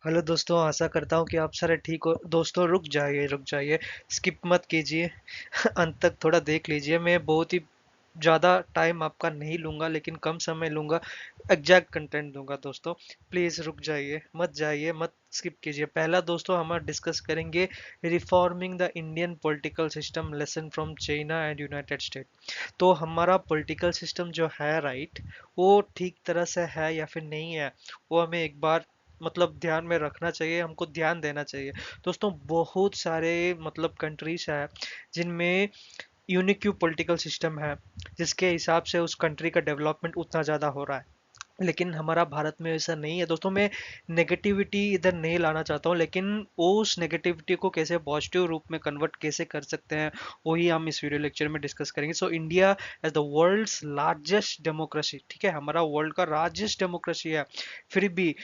Hello दोस्तों, आशा करता हूँ कि आप सारे ठीक हो। दोस्तों रुक जाइए, स्किप मत कीजिए। अंत तक थोड़ा देख लीजिए। मैं बहुत ही ज़्यादा टाइम आपका नहीं लूँगा, लेकिन कम समय लूँगा। एग्जैक्ट कंटेंट दूंगा दोस्तों। प्लीज़ रुक जाइए, मत स्किप कीजिए। पहला दोस्तों हम डिस्कस करेंगे reforming the Indian political system, lesson from China and United state. तो हमारा पॉलिटिकल सिस्टम जो है, राइट, वो ठीक तरह से है या फिर नहीं है, वो हमें एक बार मतलब ध्यान में रखना चाहिए, हमको ध्यान देना चाहिए। दोस्तों बहुत सारे मतलब कंट्रीज है जिनमें यूनिक पॉलिटिकल सिस्टम है, जिसके हिसाब से उस कंट्री का डेवलपमेंट उतना ज़्यादा हो रहा है। लेकिन हमारा भारत में ऐसा नहीं है दोस्तों। मैं नेगेटिविटी इधर नहीं लाना चाहता हूँ, लेकिन उस नेगेटिविटी को कैसे पॉजिटिव रूप में कन्वर्ट कैसे कर सकते हैं, वही हम इस वीडियो लेक्चर में डिस्कस करेंगे। So India as the world's largest democracy, ठीक है, हमारा वर्ल्ड का लार्जेस्ट डेमोक्रेसी है, फिर भी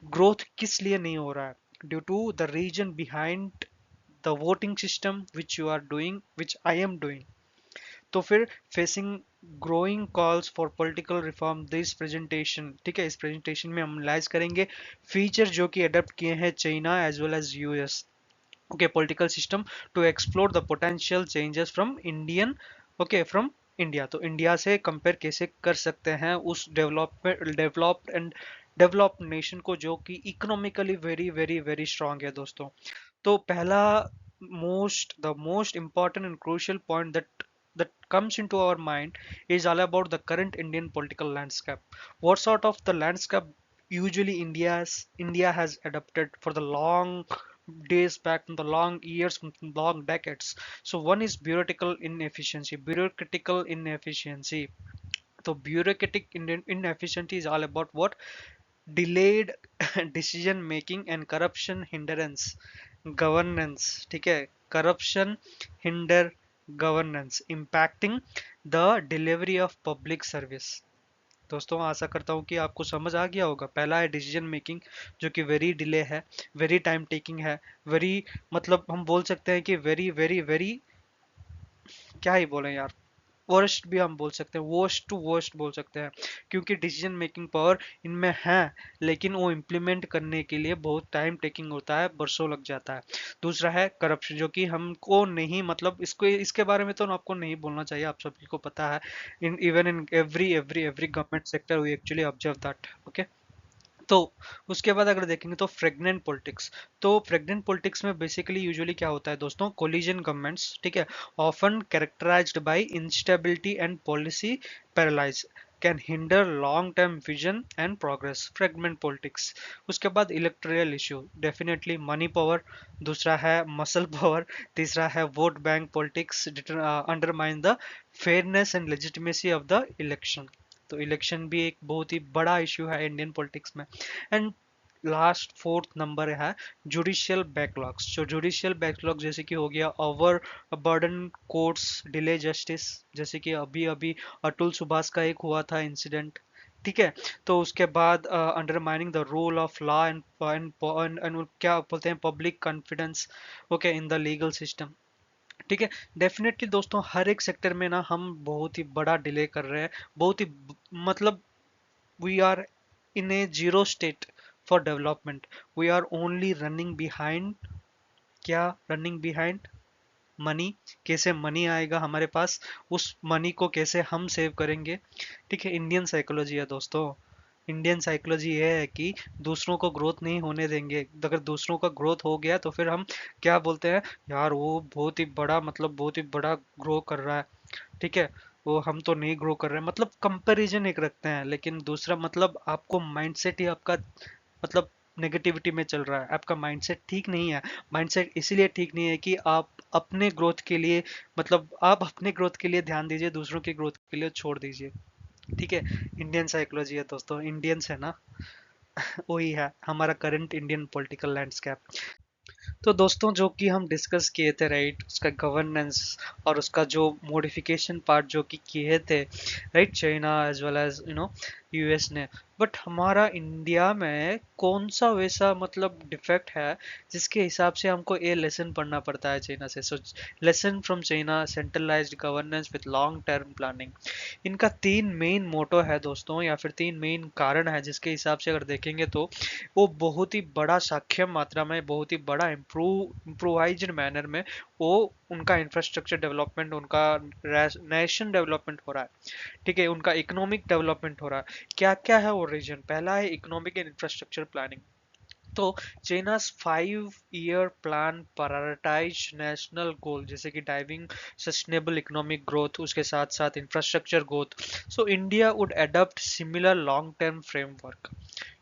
ग्रोथ किस लिए नहीं हो रहा है? Due to the reason behind the voting system which you are doing, which I am doing. तो फिर facing growing calls for political reform, this presentation, ठीक है, इस प्रेजेंटेशन में हम एनालाइज करेंगे फीचर जो कि अडॉप्ट किए हैं China as well as US, okay, political system, to explore the potential changes from Indian, okay, from India. तो इंडिया से कंपेयर कैसे कर सकते हैं उस डेवलप्ड एंड डेवलप्ड नेशन को, जो कि economically very very very strong है दोस्तों। तो पहला the most important and crucial point that comes into our mind is all about the current Indian political landscape. What sort of the landscape usually India has adopted for the long days back, from the long years, from the long decades. So one is bureaucratical inefficiency. So bureaucratic inefficiency is all about what? Delayed decision making and corruption hindrance governance, ठीक है, corruption hinder governance impacting the delivery of public service। दोस्तों आशा करता हूँ कि आपको समझ आ गया होगा। पहला है डिसीजन मेकिंग, जो कि वेरी डिले है, वेरी टाइम टेकिंग है, वेरी मतलब हम बोल सकते हैं कि वेरी वेरी वेरी, क्या ही बोलें यार, वर्स्ट भी हम बोल सकते हैं, वर्स्ट टू वर्स्ट बोल सकते हैं, क्योंकि डिसीजन मेकिंग पावर इनमें है, लेकिन वो इम्प्लीमेंट करने के लिए बहुत टाइम टेकिंग होता है, बरसों लग जाता है। दूसरा है करप्शन, जो कि हमको नहीं मतलब इसको इसके बारे में तो आपको नहीं बोलना चाहिए, आप सभी को पता है। In even in every government sector we actually observe that, okay. तो उसके बाद अगर देखेंगे तो प्रेग्नेंट पॉलिटिक्स। तो प्रेग्नेंट पॉलिटिक्स में बेसिकली यूजुअली क्या होता है दोस्तों, कोलिजन गवर्नमेंट्स, ठीक है, often characterized by instability and policy paralyse, can hinder long term vision and progress, fragment politics. उसके बाद electoral issue, definitely money power. दूसरा है मसल पावर। तीसरा है vote bank politics, undermine the fairness and legitimacy of the election. तो election भी एक बहुत ही बड़ा इश्यू है इंडियन पॉलिटिक्स में। एंड लास्ट फोर्थ नंबर है जुडिशियल बैकलॉग्स। जो जुडिशियल बैकलॉग जैसे कि हो गया over burden courts, delay justice, जैसे कि अभी अभी अतुल सुभाष का एक हुआ था इंसिडेंट, ठीक है। तो उसके बाद undermining the role of law and क्या बोलते हैं, public confidence, okay, in the legal system, ठीक है। डेफिनेटली दोस्तों हर एक सेक्टर में ना हम बहुत ही बड़ा डिले कर रहे हैं, बहुत ही मतलब we are in a zero state for development. We are only running behind, क्या रनिंग बिहाइंड? मनी। कैसे मनी आएगा हमारे पास, उस मनी को कैसे हम सेव करेंगे, ठीक है। इंडियन साइकोलॉजी है दोस्तों। इंडियन साइकोलॉजी ये है कि दूसरों को ग्रोथ नहीं होने देंगे। अगर दूसरों का ग्रोथ हो गया तो फिर हम क्या बोलते हैं, यार वो बहुत ही बड़ा मतलब बहुत ही बड़ा ग्रो कर रहा है, ठीक है, वो हम तो नहीं ग्रो कर रहे हैं, मतलब कंपैरिजन एक रखते हैं। लेकिन दूसरा मतलब आपको माइंडसेट ही आपका मतलब नेगेटिविटी में चल रहा है, आपका माइंडसेट ठीक नहीं है। माइंडसेट इसीलिए ठीक नहीं है कि आप अपने ग्रोथ के लिए मतलब आप अपने ग्रोथ के लिए ध्यान दीजिए, दूसरों की ग्रोथ के लिए छोड़ दीजिए, ठीक है। इंडियन साइकोलॉजी है दोस्तों, इंडियंस है ना, वही है हमारा करंट इंडियन पॉलिटिकल लैंडस्केप। तो दोस्तों जो कि हम डिस्कस किए थे राइट, उसका गवर्नेंस और उसका जो मॉडिफिकेशन पार्ट जो कि किए थे right, China as well as US ने। बट हमारा इंडिया में कौन सा वैसा मतलब डिफेक्ट है जिसके हिसाब से हमको ये लेसन पढ़ना पड़ता है चाइना से? So lesson from China, centralised governance with long term planning. इनका तीन मेन मोटो है दोस्तों, या फिर तीन मेन कारण है जिसके हिसाब से अगर देखेंगे तो वो बहुत ही बड़ा सक्षम मात्रा में, बहुत ही बड़ा इम्प्रोवाइज्ड मैनर में वो उनका इंफ्रास्ट्रक्चर डेवलपमेंट, उनका नेशन डेवलपमेंट हो रहा है। ठीक है, उनका इकोनॉमिक डेवलपमेंट हो रहा है। क्या क्या है वो रीजन? पहला है इकोनॉमिक एंड इंफ्रास्ट्रक्चर प्लानिंग। तो China's 5 year plan prioritise national goal जैसे कि ड्राइविंग सस्टेनेबल इकोनॉमिक ग्रोथ, उसके साथ साथ infrastructure growth. So India would adopt similar long term framework.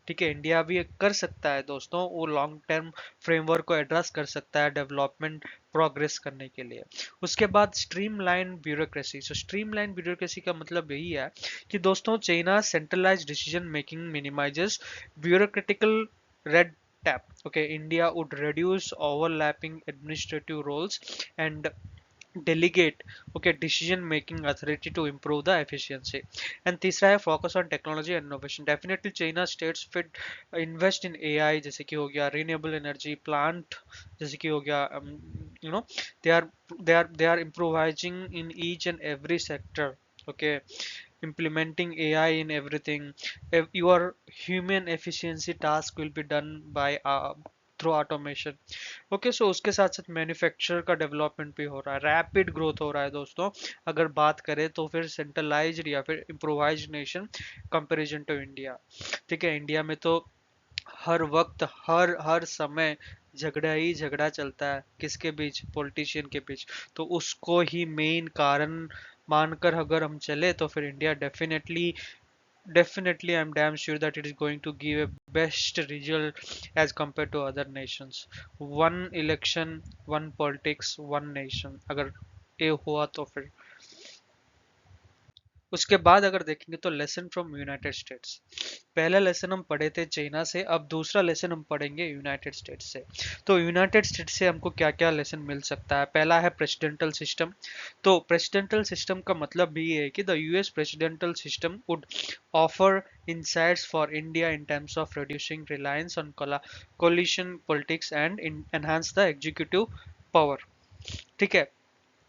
ठीक है, इंडिया भी कर सकता है दोस्तों, वो लॉन्ग टर्म फ्रेमवर्क को एड्रेस कर सकता है डेवलपमेंट प्रोग्रेस करने के लिए। उसके बाद streamline bureaucracy. So streamline bureaucracy का मतलब यही है कि दोस्तों China centralise decision making minimises bureaucratical red tape. Okay, India would reduce overlapping administrative roles and delegate okay decision making authority to improve the efficiency. And तीसरा है focus on technology and innovation. Definitely China states fit invest in AI जैसे कि हो गया renewable energy plant, जैसे कि हो गया you know they are they are improvising in each and every sector. Okay, implementing AI in everything. Your human efficiency task will be done by through automation. Okay, so उसके साथ साथ manufacture का development भी हो रहा है, rapid growth हो रहा है दोस्तों। अगर बात करें तो फिर सेंट्रलाइज्ड या फिर improvised nation comparison to India. ठीक है, इंडिया में तो हर वक्त हर हर समय झगड़ा ही झगड़ा चलता है, किसके बीच? पॉलिटिशियन के बीच। तो उसको ही मेन कारण मानकर अगर हम चले तो फिर India definitely I'm damn sure that it is going to give a best result as compared to other nations. One election, one politics, one nation, अगर ये हुआ तो फिर उसके बाद अगर देखेंगे तो लेसन फ्रॉम यूनाइटेड स्टेट्स। पहला लेसन हम पढ़े थे चाइना से, अब दूसरा लेसन हम पढ़ेंगे यूनाइटेड स्टेट्स से। तो यूनाइटेड स्टेट्स से हमको क्या क्या लेसन मिल सकता है? पहला है प्रेसिडेंटल सिस्टम। तो प्रेसिडेंटल सिस्टम का मतलब भी ये है कि the US presidential system would offer insights for India in terms of reducing reliance on coalition politics and enhance the executive power। ठीक है,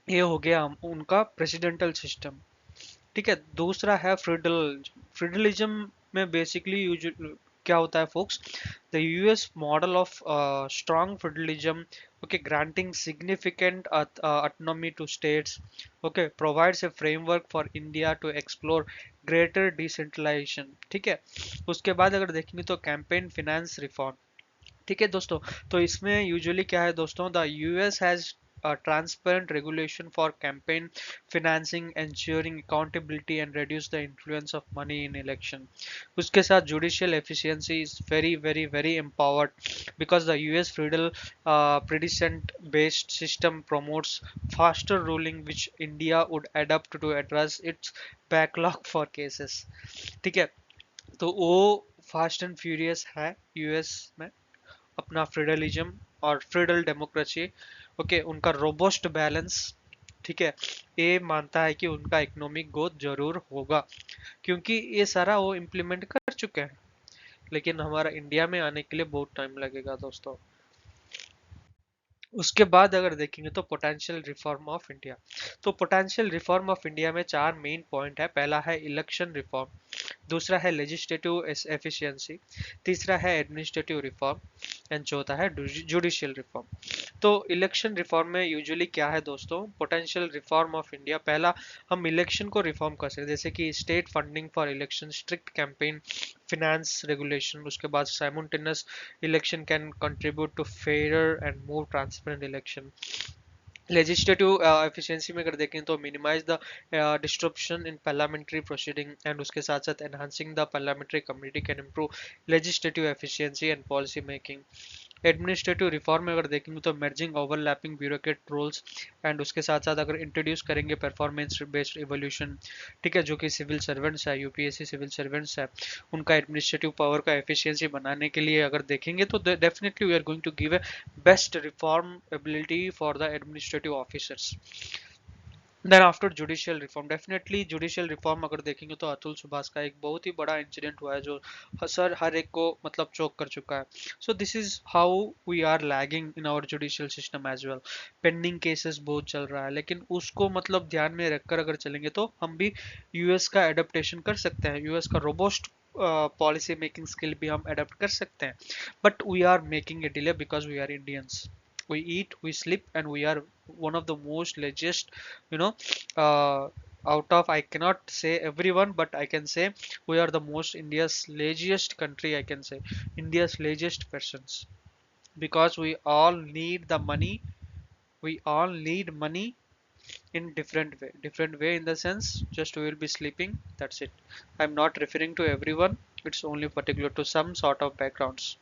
ये हो गया उनका प्रेसिडेंटल सिस्टम। ठीक है, दूसरा है फ्रीडलिज्म। फ्रीडलिज्म में बेसिकली क्या होता है focus? The US model of strong federalism, okay, granting significant autonomy to states, okay, provides a framework for India to explore greater decentralization। ठीक है, उसके बाद अगर देखेंगे तो कैंपेन फिनेंस रिफॉर्म। ठीक है दोस्तों, तो इसमें यूजुअली क्या है दोस्तों, the US has transparent regulation for campaign financing, ensuring accountability and reduce the influence of money in election। उसके साथ judicial efficiency is very very very empowered because the US federal precedent based system promotes faster ruling which India would adopt to address its backlog for cases। ठीक है, तो वो fast and furious है US में, अपना फ्रीडलिज्म और Friedel democracy. Okay, उनका robust balance. ठीक है, ये मानता है कि उनका इकोनॉमिक ग्रोथ जरूर होगा, क्योंकि ये सारा वो इम्प्लीमेंट कर चुके हैं। लेकिन हमारा इंडिया में आने के लिए बहुत टाइम लगेगा दोस्तों। उसके बाद अगर देखेंगे तो पोटेंशियल रिफॉर्म ऑफ इंडिया। तो पोटेंशियल रिफॉर्म ऑफ इंडिया में चार मेन पॉइंट है। पहला है इलेक्शन रिफॉर्म, दूसरा है लेजिस्लेटिव एफिशिएंसी, तीसरा है एडमिनिस्ट्रेटिव रिफॉर्म एंड चौथा है जुडिशियल रिफॉर्म। तो इलेक्शन रिफॉर्म में यूजुअली क्या है दोस्तों, पोटेंशियल रिफॉर्म ऑफ इंडिया, पहला हम इलेक्शन को रिफॉर्म कर सकते हैं, जैसे कि state funding for election, strict campaign finance regulation. उसके बाद simultaneous election can contribute to fair and more transparent election. Legislative efficiency में अगर देखें तो minimize the disruption in parliamentary proceeding, and उसके साथ साथ enhancing the parliamentary community can improve legislative efficiency and policy making. Administrative reform में अगर देखेंगे तो merging overlapping bureaucrat roles, and उसके साथ साथ अगर इंट्रोड्यूस करेंगे परफॉर्मेंस बेस्ड इवोल्यूशन, ठीक है, जो कि सिविल सर्वेंट्स है, यूपीएससी सिविल सर्वेंट्स है, उनका एडमिनिस्ट्रेटिव पावर का एफिशिएंसी बनाने के लिए अगर देखेंगे तो definitely we are going to give a best reform ability for the administrative officers. Then after judicial reform, definitely judicial reform अगर देखेंगे तो अतुल सुभाष का एक बहुत ही बड़ा इंसिडेंट हुआ है जो सर हर एक को मतलब चोक कर चुका है। So this is how we are lagging in our judicial system as well. Pending cases बहुत चल रहा है, लेकिन उसको मतलब ध्यान में रखकर अगर चलेंगे तो हम भी यूएस का एडेप्टेशन कर सकते हैं, यूएस का रोबोस्ट पॉलिसी मेकिंग स्किल भी हम अडेप्ट कर सकते हैं। But we are making a delay because we are Indians, we eat, we sleep, and we are one of the most laziest, you know, uh, out of, I cannot say everyone, but I can say we are the most India's laziest country, I can say India's laziest persons, because we all need the money, we all need money in different way, in the sense just we will be sleeping, that's it. I'm not referring to everyone, it's only particular to some sort of backgrounds.